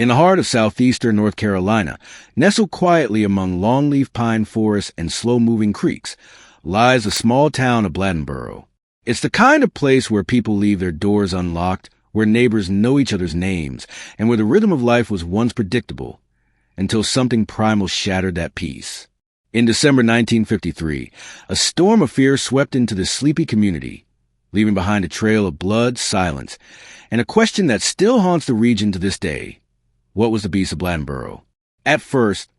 In the heart of southeastern North Carolina, nestled quietly among longleaf pine forests and slow-moving creeks, lies the small town of Bladenboro. It's the kind of place where people leave their doors unlocked, where neighbors know each other's names, and where the rhythm of life was once predictable, until something primal shattered that peace. In December 1953, a storm of fear swept into this sleepy community, leaving behind a trail of blood, silence, and a question that still haunts the region to this day. What was the Beast of Bladenboro? At first,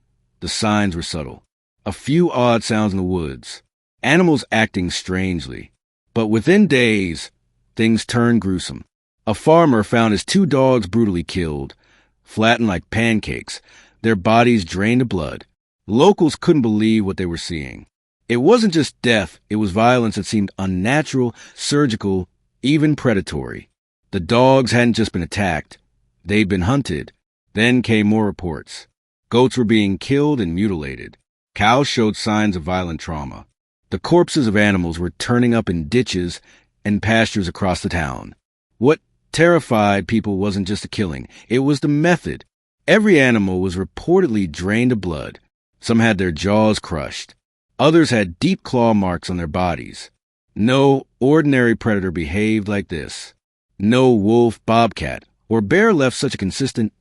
the signs were subtle. A few odd sounds in the woods, animals acting strangely. But within days, things turned gruesome. A farmer found his 2 dogs brutally killed, flattened like pancakes, their bodies drained of blood. Locals couldn't believe what they were seeing. It wasn't just death, it was violence that seemed unnatural, surgical, even predatory. The dogs hadn't just been attacked, they'd been hunted. Then came more reports. Goats were being killed and mutilated. Cows showed signs of violent trauma. The corpses of animals were turning up in ditches and pastures across the town. What terrified people wasn't just the killing, it was the method. Every animal was reportedly drained of blood. Some had their jaws crushed. Others had deep claw marks on their bodies. No ordinary predator behaved like this. No wolf, bobcat, or bear left such a consistent,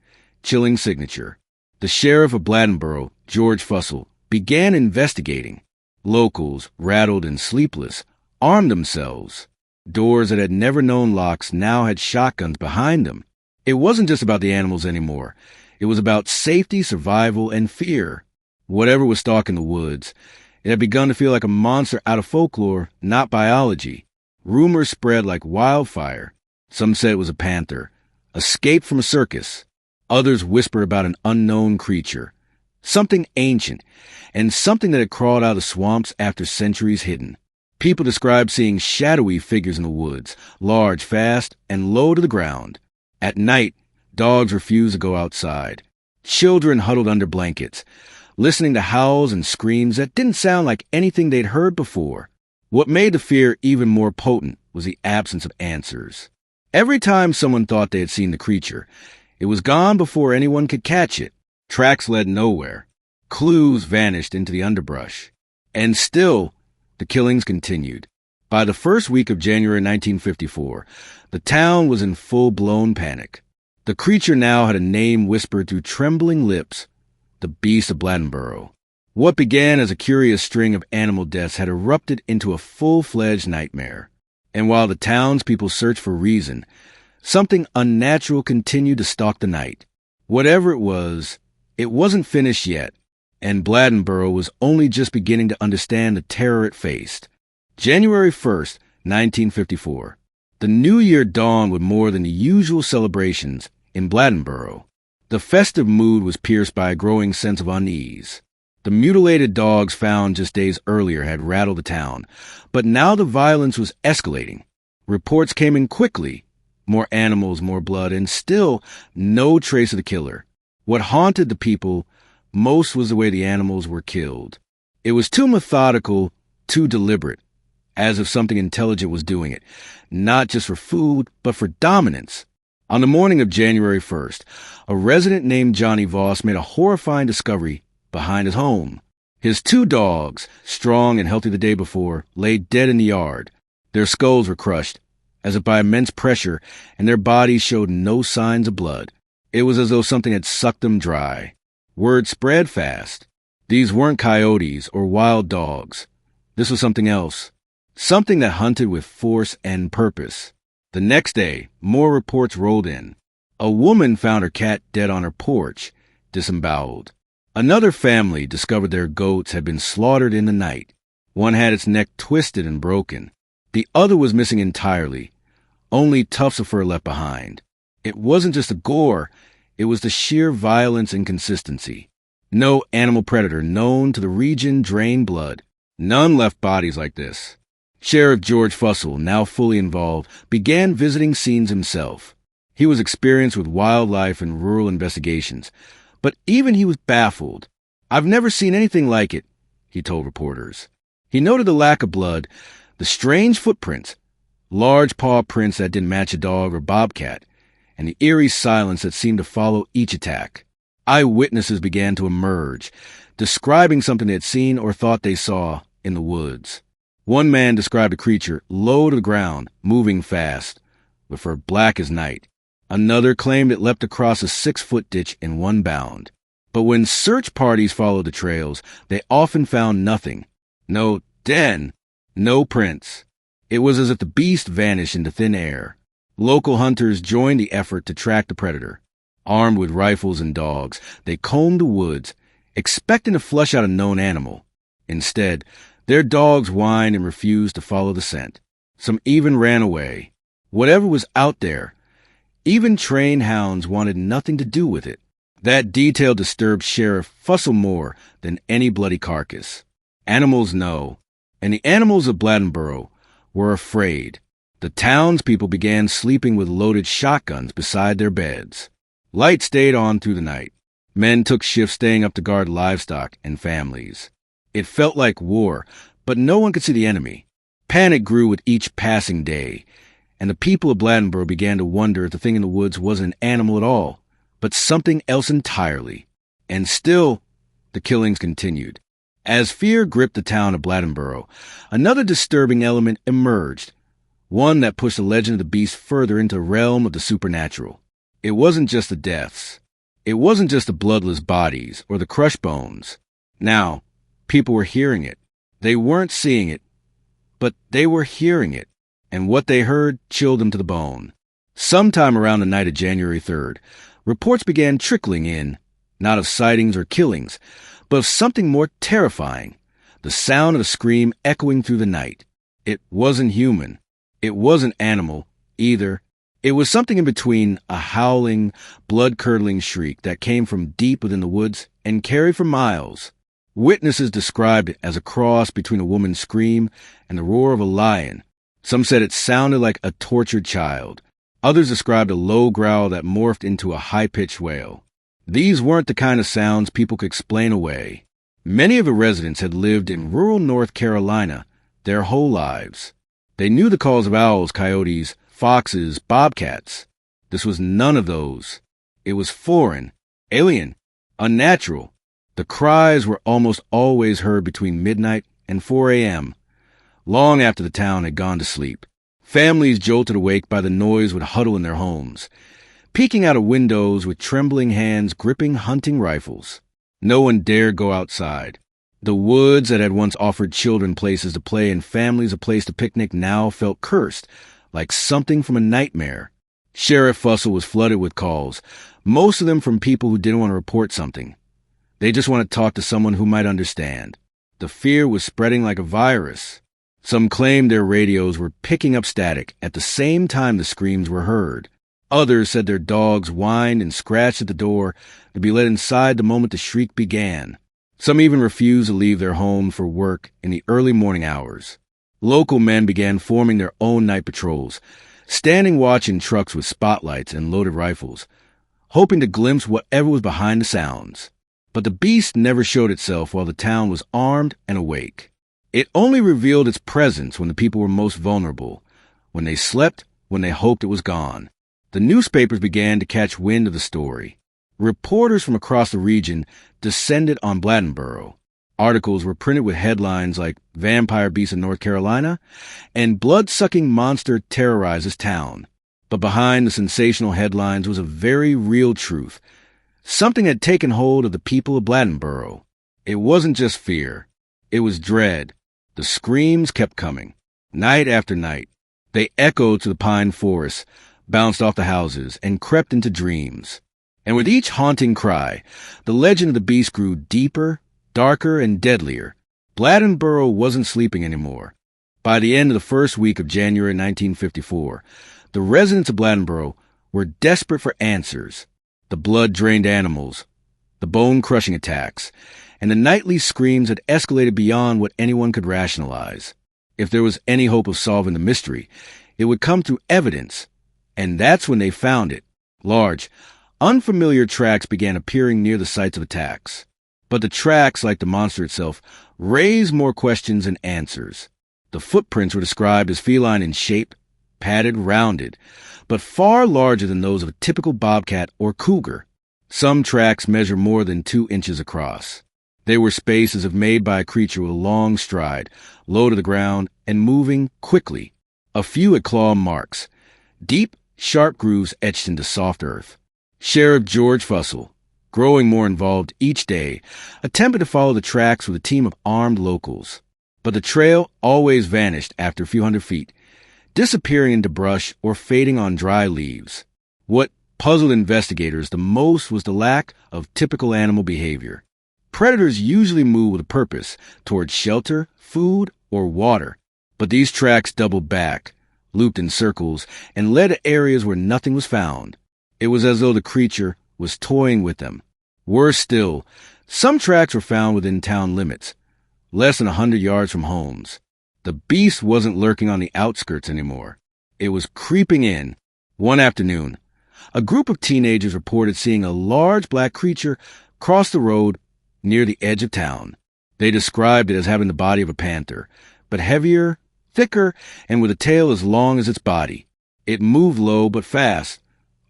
chilling signature. The sheriff of Bladenboro, George Fussell, began investigating. Locals, rattled and sleepless, armed themselves. Doors that had never known locks now had shotguns behind them. It wasn't just about the animals anymore. It was about safety, survival, and fear. Whatever was stalking the woods, it had begun to feel like a monster out of folklore, not biology. Rumors spread like wildfire. Some said it was a panther, escaped from a circus. Others whispered about an unknown creature, something ancient, and something that had crawled out of the swamps after centuries hidden. People described seeing shadowy figures in the woods, large, fast, and low to the ground. At night, dogs refused to go outside. Children huddled under blankets, listening to howls and screams that didn't sound like anything they'd heard before. What made the fear even more potent was the absence of answers. Every time someone thought they had seen the creature, it was gone before anyone could catch it. Tracks led nowhere. Clues vanished into the underbrush. And still, the killings continued. By the first week of January 1954, the town was in full-blown panic. The creature now had a name whispered through trembling lips: the Beast of Bladenboro. What began as a curious string of animal deaths had erupted into a full-fledged nightmare. And while the townspeople searched for reason, something unnatural continued to stalk the night. Whatever it wasn't finished yet, and Bladenboro was only just beginning to understand the terror it faced. January 1st, 1954. The new year dawned with more than the usual celebrations in Bladenboro. The festive mood was pierced by a growing sense of unease. The mutilated dogs found just days earlier had rattled the town, but now the violence was escalating. Reports came in quickly. More animals, more blood, and still no trace of the killer. What haunted the people most was the way the animals were killed. It was too methodical, too deliberate, as if something intelligent was doing it, not just for food, but for dominance. On the morning of January 1st, a resident named Johnny Voss made a horrifying discovery behind his home. His 2 dogs, strong and healthy the day before, lay dead in the yard. Their skulls were crushed, as if by immense pressure, and their bodies showed no signs of blood. It was as though something had sucked them dry. Word spread fast. These weren't coyotes or wild dogs. This was something else. Something that hunted with force and purpose. The next day, more reports rolled in. A woman found her cat dead on her porch, disemboweled. Another family discovered their goats had been slaughtered in the night. One had its neck twisted and broken. The other was missing entirely, only tufts of fur left behind. It wasn't just the gore, it was the sheer violence and consistency. No animal predator known to the region drained blood. None left bodies like this. Sheriff George Fussell, now fully involved, began visiting scenes himself. He was experienced with wildlife and rural investigations, but even he was baffled. "I've never seen anything like it," he told reporters. He noted the lack of blood, the strange footprints, large paw prints that didn't match a dog or bobcat, and the eerie silence that seemed to follow each attack. Eyewitnesses began to emerge, describing something they had seen or thought they saw in the woods. One man described a creature low to the ground, moving fast, with fur black as night. Another claimed it leapt across a 6-foot ditch in one bound. But when search parties followed the trails, they often found nothing. No den, no prints. It was as if the beast vanished into thin air. Local hunters joined the effort to track the predator. Armed with rifles and dogs, they combed the woods, expecting to flush out a known animal. Instead, their dogs whined and refused to follow the scent. Some even ran away. Whatever was out there, even trained hounds wanted nothing to do with it. That detail disturbed Sheriff Fussell more than any bloody carcass. Animals know, and the animals of Bladenboro were afraid. The townspeople began sleeping with loaded shotguns beside their beds. Light stayed on through the night. Men took shifts staying up to guard livestock and families. It felt like war, but no one could see the enemy. Panic grew with each passing day, and the people of Bladenboro began to wonder if the thing in the woods wasn't an animal at all, but something else entirely. And still, the killings continued. As fear gripped the town of Bladenboro, another disturbing element emerged, one that pushed the legend of the beast further into the realm of the supernatural. It wasn't just the deaths. It wasn't just the bloodless bodies or the crushed bones. Now, people were hearing it. They weren't seeing it, but they were hearing it, and what they heard chilled them to the bone. Sometime around the night of January 3rd, reports began trickling in, not of sightings or killings, but of something more terrifying, the sound of a scream echoing through the night. It wasn't human. It wasn't animal, either. It was something in between a howling, blood-curdling shriek that came from deep within the woods and carried for miles. Witnesses described it as a cross between a woman's scream and the roar of a lion. Some said it sounded like a tortured child. Others described a low growl that morphed into a high-pitched wail. These weren't the kind of sounds people could explain away. Many of the residents had lived in rural North Carolina their whole lives. They knew the calls of owls, coyotes, foxes, bobcats. This was none of those. It was foreign, alien, unnatural. The cries were almost always heard between midnight and 4 a.m., long after the town had gone to sleep. Families jolted awake by the noise would huddle in their homes, peeking out of windows with trembling hands gripping hunting rifles. No one dared go outside. The woods that had once offered children places to play and families a place to picnic now felt cursed, like something from a nightmare. Sheriff Fussell was flooded with calls, most of them from people who didn't want to report something. They just wanted to talk to someone who might understand. The fear was spreading like a virus. Some claimed their radios were picking up static at the same time the screams were heard. Others said their dogs whined and scratched at the door to be let inside the moment the shriek began. Some even refused to leave their home for work in the early morning hours. Local men began forming their own night patrols, standing watch in trucks with spotlights and loaded rifles, hoping to glimpse whatever was behind the sounds. But the beast never showed itself while the town was armed and awake. It only revealed its presence when the people were most vulnerable, when they slept, when they hoped it was gone. The newspapers began to catch wind of the story. Reporters from across the region descended on Bladenboro. Articles were printed with headlines like Vampire Beast of North Carolina and Blood-Sucking Monster Terrorizes Town. But behind the sensational headlines was a very real truth. Something had taken hold of the people of Bladenboro. It wasn't just fear. It was dread. The screams kept coming, night after night. They echoed to the pine forests, bounced off the houses, and crept into dreams. And with each haunting cry, the legend of the beast grew deeper, darker, and deadlier. Bladenboro wasn't sleeping anymore. By the end of the first week of January 1954, the residents of Bladenboro were desperate for answers. The blood-drained animals, the bone-crushing attacks, and the nightly screams had escalated beyond what anyone could rationalize. If there was any hope of solving the mystery, it would come through evidence, and that's when they found it. Large, unfamiliar tracks began appearing near the sites of attacks. But the tracks, like the monster itself, raised more questions than answers. The footprints were described as feline in shape, padded, rounded, but far larger than those of a typical bobcat or cougar. Some tracks measure more than 2 inches across. They were spaced as if made by a creature with a long stride, low to the ground and moving quickly. A few had claw marks, deep, sharp grooves etched into soft earth. Sheriff George Fussell, growing more involved each day, attempted to follow the tracks with a team of armed locals. But the trail always vanished after a few hundred feet, disappearing into brush or fading on dry leaves. What puzzled investigators the most was the lack of typical animal behavior. Predators usually move with a purpose towards shelter, food, or water, but these tracks doubled back, looped in circles, and led to areas where nothing was found. It was as though the creature was toying with them. Worse still, some tracks were found within town limits, less than 100 yards from homes. The beast wasn't lurking on the outskirts anymore. It was creeping in. One afternoon, a group of teenagers reported seeing a large black creature cross the road near the edge of town. They described it as having the body of a panther, but heavier, thicker, and with a tail as long as its body. It moved low but fast,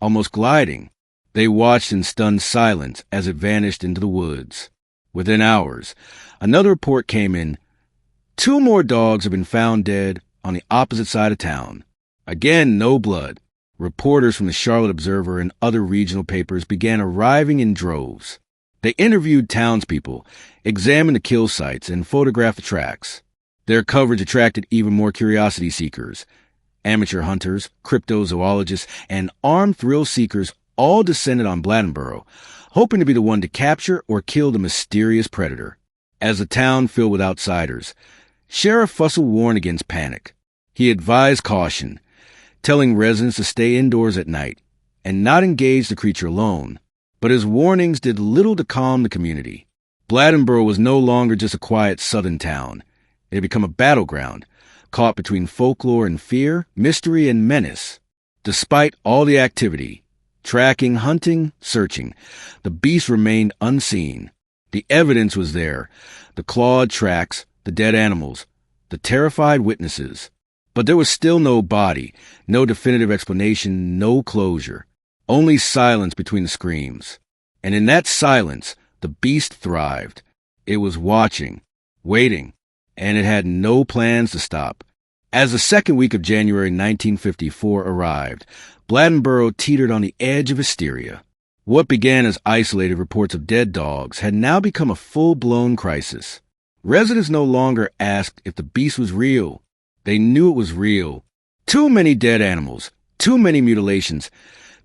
almost gliding. They watched in stunned silence as it vanished into the woods. Within hours, another report came in. 2 more dogs had been found dead on the opposite side of town. Again, no blood. Reporters from the Charlotte Observer and other regional papers began arriving in droves. They interviewed townspeople, examined the kill sites, and photographed the tracks. Their coverage attracted even more curiosity seekers. Amateur hunters, cryptozoologists, and armed thrill seekers all descended on Bladenboro, hoping to be the one to capture or kill the mysterious predator. As the town filled with outsiders, Sheriff Fussell warned against panic. He advised caution, telling residents to stay indoors at night and not engage the creature alone. But his warnings did little to calm the community. Bladenboro was no longer just a quiet southern town. It had become a battleground, caught between folklore and fear, mystery and menace. Despite all the activity, tracking, hunting, searching, the beast remained unseen. The evidence was there, the clawed tracks, the dead animals, the terrified witnesses. But there was still no body, no definitive explanation, no closure. Only silence between the screams. And in that silence, the beast thrived. It was watching, waiting, and it had no plans to stop. As the second week of January 1954 arrived, Bladenboro teetered on the edge of hysteria. What began as isolated reports of dead dogs had now become a full-blown crisis. Residents no longer asked if the beast was real. They knew it was real. Too many dead animals, too many mutilations,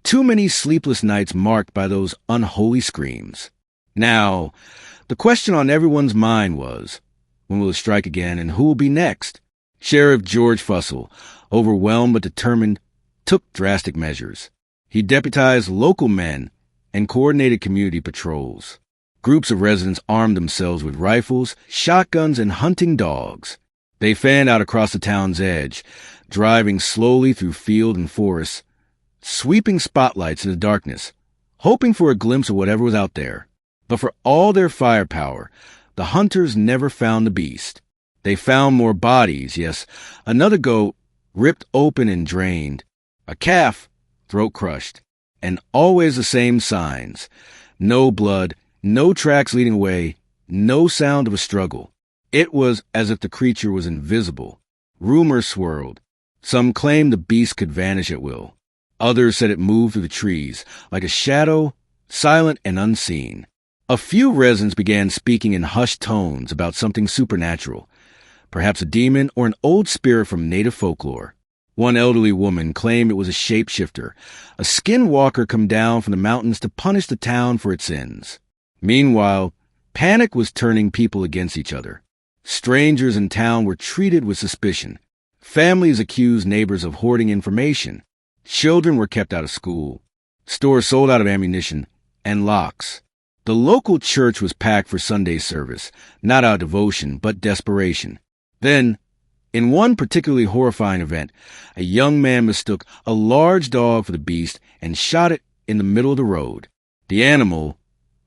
too many sleepless nights marked by those unholy screams. Now, the question on everyone's mind was, when will it strike again and who will be next? Sheriff George Fussell, overwhelmed but determined, took drastic measures. He deputized local men and coordinated community patrols. Groups of residents armed themselves with rifles, shotguns, and hunting dogs. They fanned out across the town's edge, driving slowly through field and forest, sweeping spotlights in the darkness, hoping for a glimpse of whatever was out there. But for all their firepower, the hunters never found the beast. They found more bodies, yes, another goat ripped open and drained, a calf throat crushed, and always the same signs. No blood, no tracks leading away, no sound of a struggle. It was as if the creature was invisible. Rumors swirled. Some claimed the beast could vanish at will. Others said it moved through the trees, like a shadow, silent and unseen. A few residents began speaking in hushed tones about something supernatural, perhaps a demon or an old spirit from native folklore. One elderly woman claimed it was a shapeshifter, a skinwalker come down from the mountains to punish the town for its sins. Meanwhile, panic was turning people against each other. Strangers in town were treated with suspicion. Families accused neighbors of hoarding information. Children were kept out of school. Stores sold out of ammunition and locks. The local church was packed for Sunday service, not out of devotion, but desperation. Then, in one particularly horrifying event, a young man mistook a large dog for the beast and shot it in the middle of the road. The animal,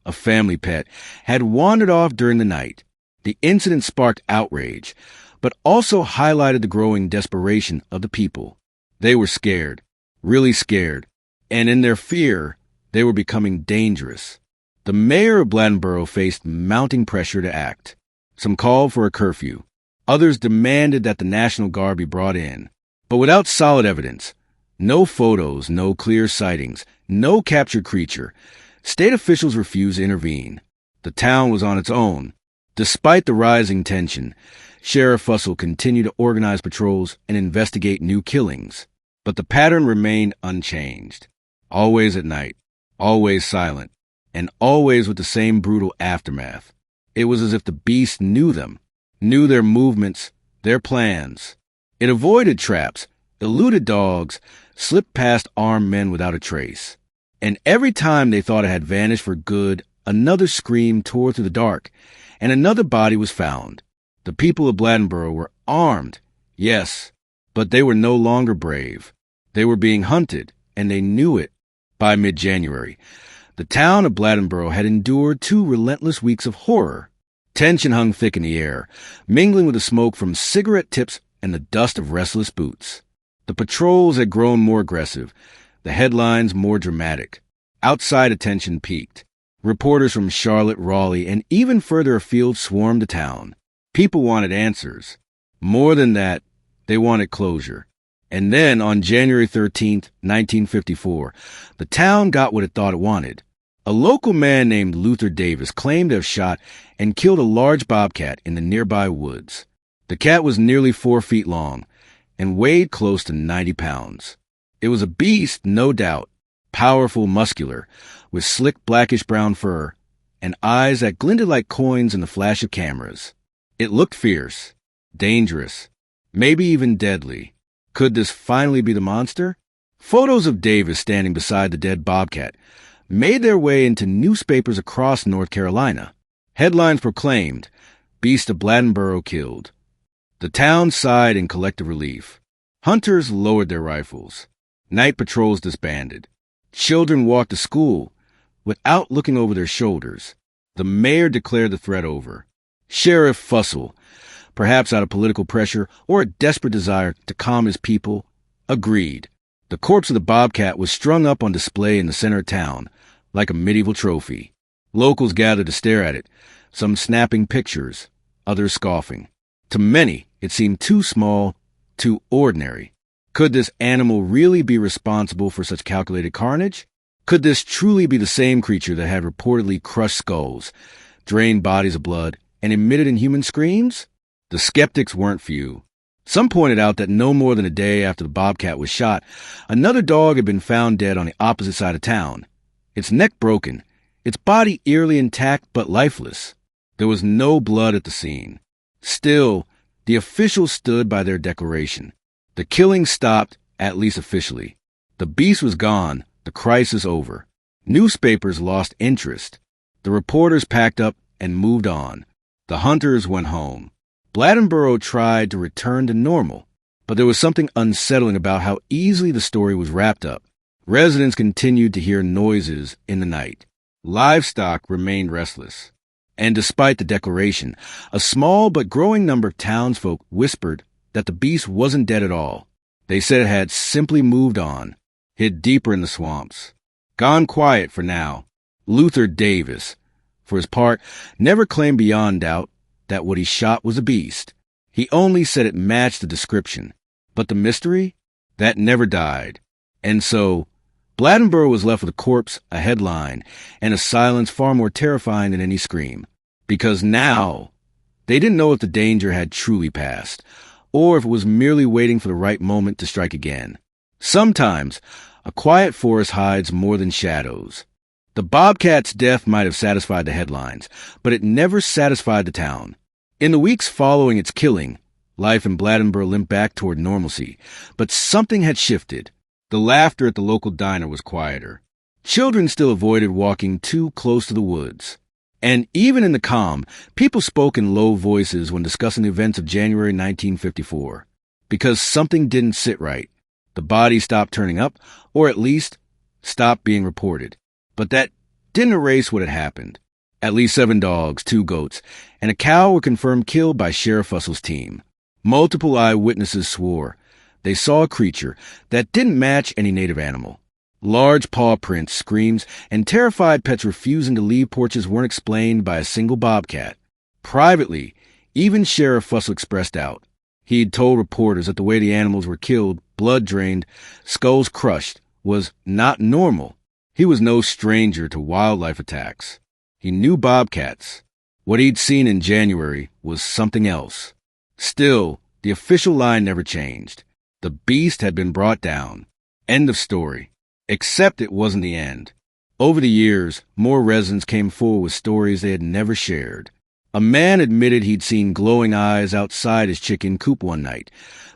a family pet, had wandered off during the night. The incident sparked outrage, but also highlighted the growing desperation of the people. They were scared, really scared, and in their fear, they were becoming dangerous. The mayor of Bladenboro faced mounting pressure to act. Some called for a curfew. Others demanded that the National Guard be brought in. But without solid evidence, no photos, no clear sightings, no captured creature, state officials refused to intervene. The town was on its own. Despite the rising tension, Sheriff Fussell continued to organize patrols and investigate new killings. But the pattern remained unchanged. Always at night, always silent, and always with the same brutal aftermath. It was as if the beast knew them, knew their movements, their plans. It avoided traps, eluded dogs, slipped past armed men without a trace. And every time they thought it had vanished for good, another scream tore through the dark, and another body was found. The people of Bladenboro were armed, yes, but they were no longer brave. They were being hunted, and they knew it. By mid-January, the town of Bladenboro had endured 2 relentless weeks of horror. Tension hung thick in the air, mingling with the smoke from cigarette tips and the dust of restless boots. The patrols had grown more aggressive, the headlines more dramatic. Outside attention peaked. Reporters from Charlotte, Raleigh, and even further afield swarmed the town. People wanted answers. More than that, they wanted closure. And then, on January 13th, 1954, the town got what it thought it wanted. A local man named Luther Davis claimed to have shot and killed a large bobcat in the nearby woods. The cat was nearly 4 feet long and weighed close to 90 pounds. It was a beast, no doubt, powerful, muscular, with slick blackish-brown fur and eyes that glinted like coins in the flash of cameras. It looked fierce, dangerous, maybe even deadly. Could this finally be the monster? Photos of Davis standing beside the dead bobcat made their way into newspapers across North Carolina. Headlines proclaimed, "Beast of Bladenboro killed." The town sighed in collective relief. Hunters lowered their rifles. Night patrols disbanded. Children walked to school without looking over their shoulders. The mayor declared the threat over. Sheriff Fussell, perhaps out of political pressure or a desperate desire to calm his people, agreed. The corpse of the bobcat was strung up on display in the center of town, like a medieval trophy. Locals gathered to stare at it, some snapping pictures, others scoffing. To many, it seemed too small, too ordinary. Could this animal really be responsible for such calculated carnage? Could this truly be the same creature that had reportedly crushed skulls, drained bodies of blood, and emitted inhuman screams? The skeptics weren't few. Some pointed out that no more than a day after the bobcat was shot, another dog had been found dead on the opposite side of town. Its neck broken, its body eerily intact but lifeless. There was no blood at the scene. Still, the officials stood by their declaration. The killing stopped, at least officially. The beast was gone, the crisis over. Newspapers lost interest. The reporters packed up and moved on. The hunters went home. Bladenboro tried to return to normal, but there was something unsettling about how easily the story was wrapped up. Residents continued to hear noises in the night. Livestock remained restless. And despite the declaration, a small but growing number of townsfolk whispered that the beast wasn't dead at all. They said it had simply moved on, hid deeper in the swamps. Gone quiet for now. Luther Davis, for his part, never claimed beyond doubt that what he shot was a beast. He only said it matched the description. But the mystery? That never died. And so, Bladenboro was left with a corpse, a headline, and a silence far more terrifying than any scream. Because now, they didn't know if the danger had truly passed, or if it was merely waiting for the right moment to strike again. Sometimes, a quiet forest hides more than shadows. The bobcat's death might have satisfied the headlines, but it never satisfied the town. In the weeks following its killing, life in Bladenboro limped back toward normalcy, but something had shifted. The laughter at the local diner was quieter. Children still avoided walking too close to the woods. And even in the calm, people spoke in low voices when discussing the events of January 1954. Because something didn't sit right. The bodies stopped turning up, or at least stopped being reported. But that didn't erase what had happened. At least 7 dogs, 2 goats, and a cow were confirmed killed by Sheriff Fussell's team. Multiple eyewitnesses swore they saw a creature that didn't match any native animal. Large paw prints, screams, and terrified pets refusing to leave porches weren't explained by a single bobcat. Privately, even Sheriff Fussell expressed doubt. He'd told reporters that the way the animals were killed, blood drained, skulls crushed, was not normal. He was no stranger to wildlife attacks. He knew bobcats. What he'd seen in January was something else. Still, the official line never changed. The beast had been brought down. End of story. Except it wasn't the end. Over the years, more residents came forward with stories they had never shared. A man admitted he'd seen glowing eyes outside his chicken coop one night,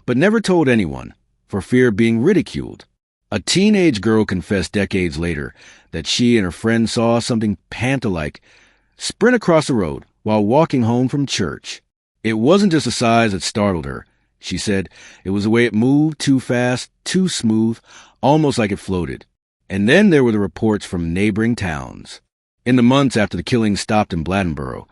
but never told anyone, for fear of being ridiculed. A teenage girl confessed decades later that she and her friend saw something panther-like sprint across the road while walking home from church. It wasn't just the size that startled her, she said. It was the way it moved, too fast, too smooth, almost like it floated. And then there were the reports from neighboring towns. In the months after the killings stopped in Bladenboro,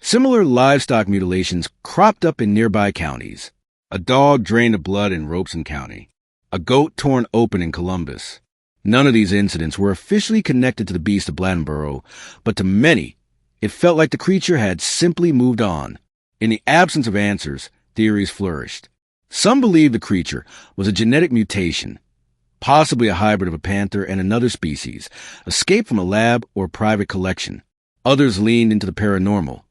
similar livestock mutilations cropped up in nearby counties. A dog drained of blood in Robeson County. A goat torn open in Columbus. None of these incidents were officially connected to the Beast of Bladenboro, but to many, it felt like the creature had simply moved on. In the absence of answers, theories flourished. Some believed the creature was a genetic mutation, possibly a hybrid of a panther and another species, escaped from a lab or private collection. Others leaned into the paranormal,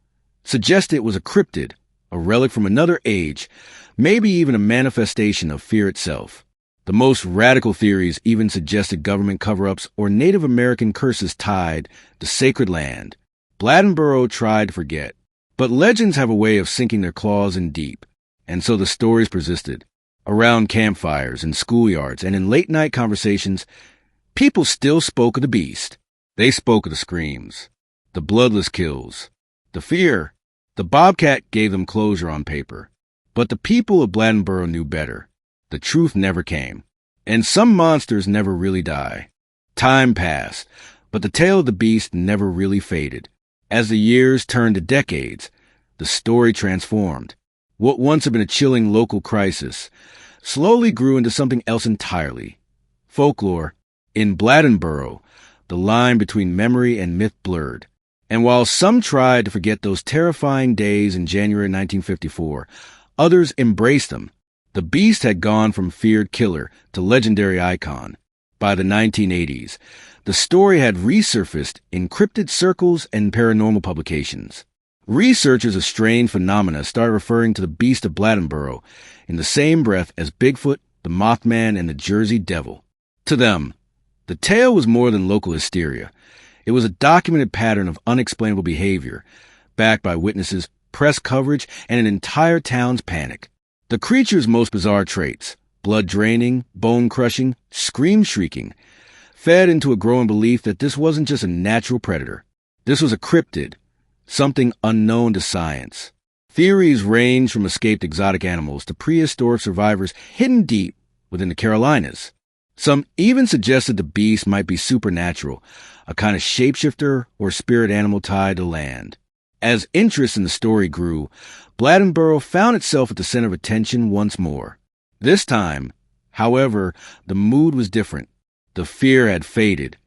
suggested it was a cryptid, a relic from another age, maybe even a manifestation of fear itself. The most radical theories even suggested government cover-ups or Native American curses tied to sacred land. Bladenboro tried to forget, but legends have a way of sinking their claws in deep, and so the stories persisted. Around campfires, in schoolyards, and in late-night conversations, people still spoke of the beast. They spoke of the screams, the bloodless kills, the fear. The bobcat gave them closure on paper. But the people of Bladenboro knew better. The truth never came. And some monsters never really die. Time passed, but the tale of the beast never really faded. As the years turned to decades, the story transformed. What once had been a chilling local crisis slowly grew into something else entirely. Folklore. In Bladenboro, the line between memory and myth blurred. And while some tried to forget those terrifying days in January 1954, others embraced them. The beast had gone from feared killer to legendary icon. By the 1980s, the story had resurfaced in cryptid circles and paranormal publications. Researchers of strange phenomena started referring to the Beast of Bladenboro in the same breath as Bigfoot, the Mothman, and the Jersey Devil. To them, the tale was more than local hysteria. It was a documented pattern of unexplainable behavior, backed by witnesses, press coverage, and an entire town's panic. The creature's most bizarre traits, blood draining, bone crushing, scream shrieking, fed into a growing belief that this wasn't just a natural predator. This was a cryptid, something unknown to science. Theories range from escaped exotic animals to prehistoric survivors hidden deep within the Carolinas. Some even suggested the beast might be supernatural, a kind of shapeshifter or spirit animal tied to land. As interest in the story grew, Bladenboro found itself at the center of attention once more. This time, however, the mood was different. The fear had faded,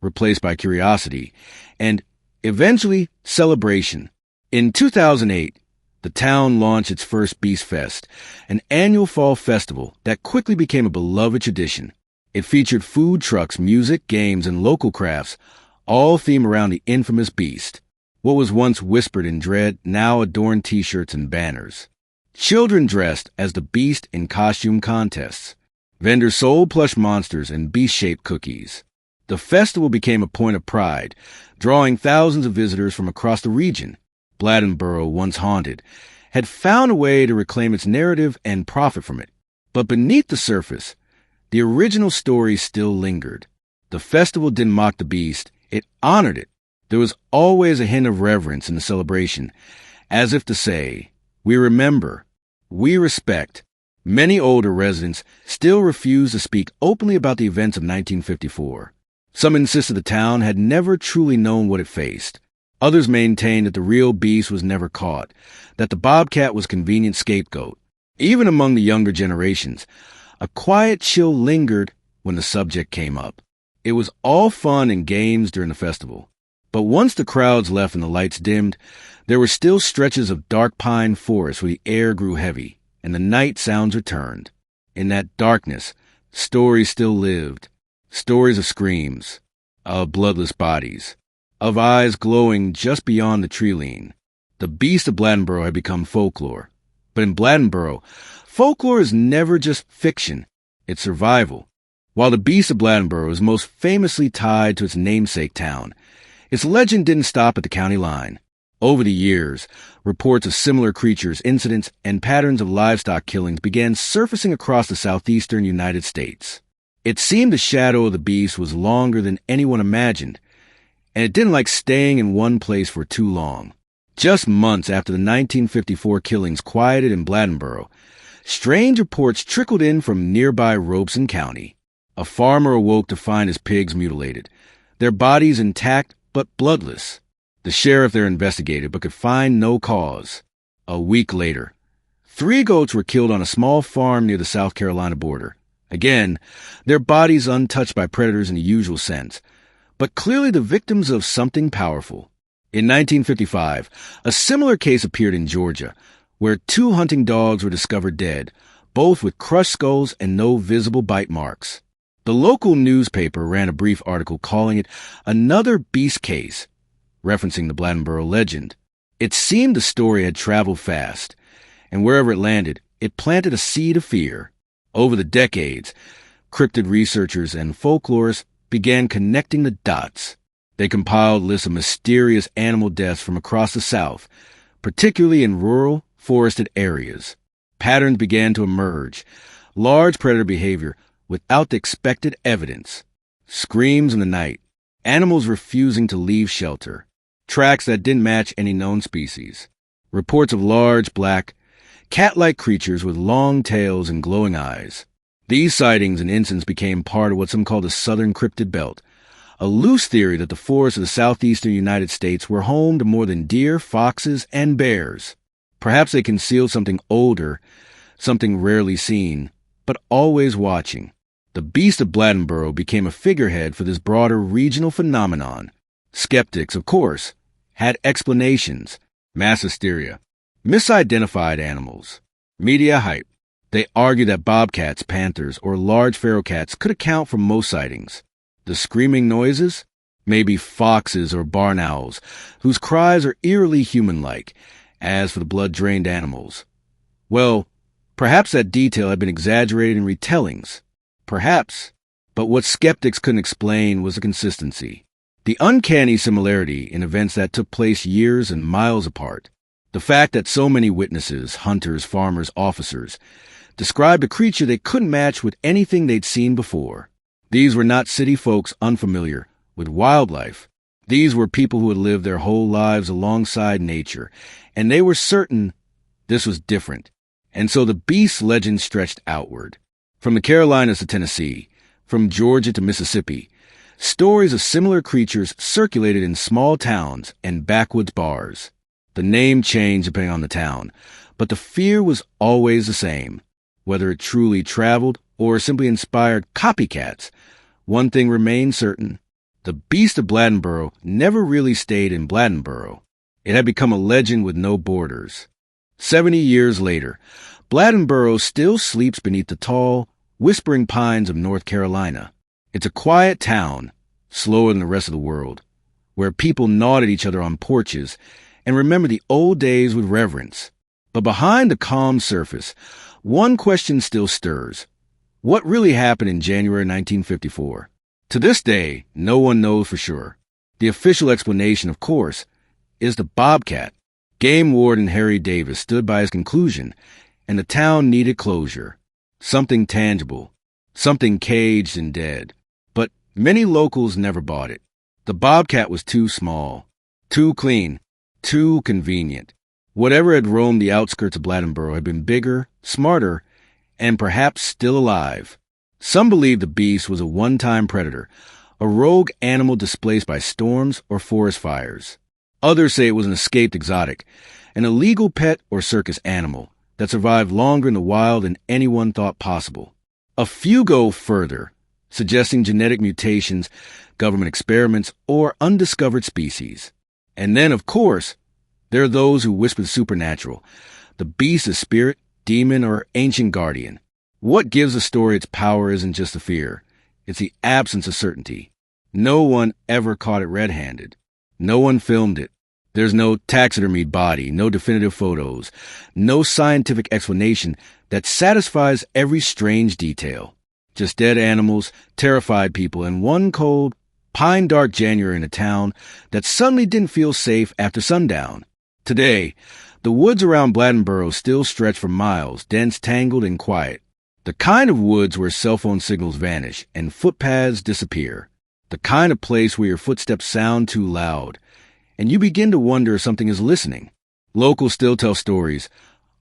replaced by curiosity, and eventually celebration. In 2008, the town launched its first Beast Fest, an annual fall festival that quickly became a beloved tradition. It featured food trucks, music, games, and local crafts, all themed around the infamous beast. What was once whispered in dread now adorned T-shirts and banners. Children dressed as the beast in costume contests. Vendors sold plush monsters and beast-shaped cookies. The festival became a point of pride, drawing thousands of visitors from across the region. Bladenboro, once haunted, had found a way to reclaim its narrative and profit from it. But beneath the surface, the original story still lingered. The festival didn't mock the beast, it honored it. There was always a hint of reverence in the celebration, as if to say, we remember, we respect. Many older residents still refuse to speak openly about the events of 1954. Some insisted the town had never truly known what it faced. Others maintained that the real beast was never caught, that the bobcat was a convenient scapegoat. Even among the younger generations, A quiet chill lingered when the subject came up. It was all fun and games during the festival. But once the crowds left and the lights dimmed, there were still stretches of dark pine forest where the air grew heavy and the night sounds returned. In that darkness, stories still lived. Stories of screams, of bloodless bodies, of eyes glowing just beyond the tree lean. The Beast of Bladenboro had become folklore. But in Bladenboro, folklore is never just fiction, it's survival. While the Beast of Bladenboro is most famously tied to its namesake town, its legend didn't stop at the county line. Over the years, reports of similar creatures, incidents, and patterns of livestock killings began surfacing across the southeastern United States. It seemed the shadow of the beast was longer than anyone imagined, and it didn't like staying in one place for too long. Just months after the 1954 killings quieted in Bladenboro, strange reports trickled in from nearby Robeson County. A farmer awoke to find his pigs mutilated, their bodies intact but bloodless. The sheriff there investigated but could find no cause. A week later, 3 goats were killed on a small farm near the South Carolina border. Again, their bodies untouched by predators in the usual sense, but clearly the victims of something powerful. In 1955, a similar case appeared in Georgia, where 2 hunting dogs were discovered dead, both with crushed skulls and no visible bite marks. The local newspaper ran a brief article calling it another beast case, referencing the Bladenboro legend. It seemed the story had traveled fast, and wherever it landed, it planted a seed of fear. Over the decades, cryptid researchers and folklorists began connecting the dots. They compiled lists of mysterious animal deaths from across the South, particularly in rural, forested areas. Patterns began to emerge. Large predator behavior without the expected evidence. Screams in the night. Animals refusing to leave shelter. Tracks that didn't match any known species. Reports of large, black, cat-like creatures with long tails and glowing eyes. These sightings and incidents became part of what some call the Southern Cryptid Belt, a loose theory that the forests of the southeastern United States were home to more than deer, foxes, and bears. Perhaps they concealed something older, something rarely seen, but always watching. The Beast of Bladenboro became a figurehead for this broader regional phenomenon. Skeptics, of course, had explanations. Mass hysteria. Misidentified animals. Media hype. They argued that bobcats, panthers, or large feral cats could account for most sightings. The screaming noises? Maybe foxes or barn owls, whose cries are eerily human-like. As for the blood-drained animals, well, perhaps that detail had been exaggerated in retellings. Perhaps. But what skeptics couldn't explain was the consistency. The uncanny similarity in events that took place years and miles apart. The fact that so many witnesses, hunters, farmers, officers, described a creature they couldn't match with anything they'd seen before. These were not city folks unfamiliar with wildlife. These were people who had lived their whole lives alongside nature, and they were certain this was different. And so the beast legend stretched outward. From the Carolinas to Tennessee, from Georgia to Mississippi, stories of similar creatures circulated in small towns and backwoods bars. The name changed depending on the town, but the fear was always the same. Whether it truly traveled or simply inspired copycats, one thing remained certain. The Beast of Bladenboro never really stayed in Bladenboro. It had become a legend with no borders. 70 years later, Bladenboro still sleeps beneath the tall, whispering pines of North Carolina. It's a quiet town, slower than the rest of the world, where people gnawed at each other on porches and remember the old days with reverence. But behind the calm surface, one question still stirs. What really happened in January 1954? To this day, no one knows for sure. The official explanation, of course, is the bobcat. Game warden Harry Davis stood by his conclusion, and the town needed closure. Something tangible, something caged and dead. But many locals never bought it. The bobcat was too small, too clean, too convenient. Whatever had roamed the outskirts of Bladenboro had been bigger, smarter, and perhaps still alive. Some believe the beast was a one-time predator, a rogue animal displaced by storms or forest fires. Others say it was an escaped exotic, an illegal pet or circus animal that survived longer in the wild than anyone thought possible. A few go further, suggesting genetic mutations, government experiments, or undiscovered species. And then, of course, there are those who whisper the supernatural. The beast is spirit, demon, or ancient guardian. What gives a story its power isn't just the fear. It's the absence of certainty. No one ever caught it red-handed. No one filmed it. There's no taxidermied body, no definitive photos, no scientific explanation that satisfies every strange detail. Just dead animals, terrified people, and one cold, pine-dark January in a town that suddenly didn't feel safe after sundown. Today, the woods around Bladenboro still stretch for miles, dense, tangled, and quiet. The kind of woods where cell phone signals vanish and footpaths disappear. The kind of place where your footsteps sound too loud, and you begin to wonder if something is listening. Locals still tell stories,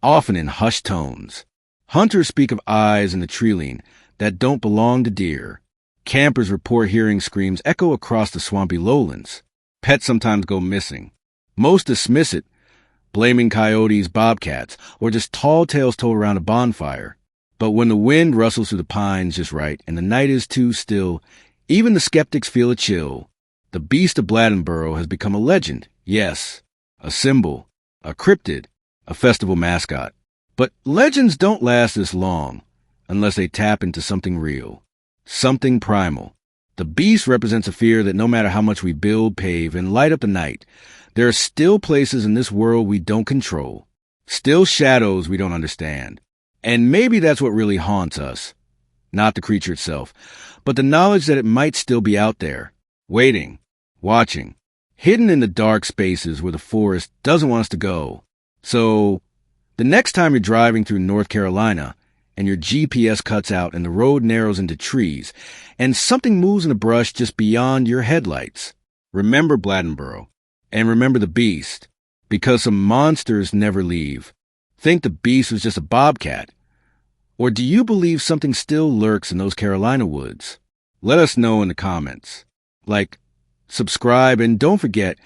often in hushed tones. Hunters speak of eyes in the tree-line that don't belong to deer. Campers report hearing screams echo across the swampy lowlands. Pets sometimes go missing. Most dismiss it, blaming coyotes, bobcats, or just tall tales told around a bonfire. But when the wind rustles through the pines just right and the night is too still, even the skeptics feel a chill. The Beast of Bladenboro has become a legend, yes, a symbol, a cryptid, a festival mascot. But legends don't last this long unless they tap into something real, something primal. The beast represents a fear that no matter how much we build, pave, and light up the night, there are still places in this world we don't control, still shadows we don't understand. And maybe that's what really haunts us. Not the creature itself, but the knowledge that it might still be out there, waiting, watching, hidden in the dark spaces where the forest doesn't want us to go. So, the next time you're driving through North Carolina and your GPS cuts out and the road narrows into trees and something moves in the brush just beyond your headlights, remember Bladenboro and remember the beast, because some monsters never leave. Think the beast was just a bobcat? Or do you believe something still lurks in those Carolina woods? Let us know in the comments. Like, subscribe, and don't forget,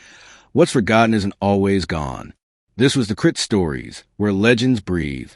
what's forgotten isn't always gone. This was the Crypt Stories, where legends breathe.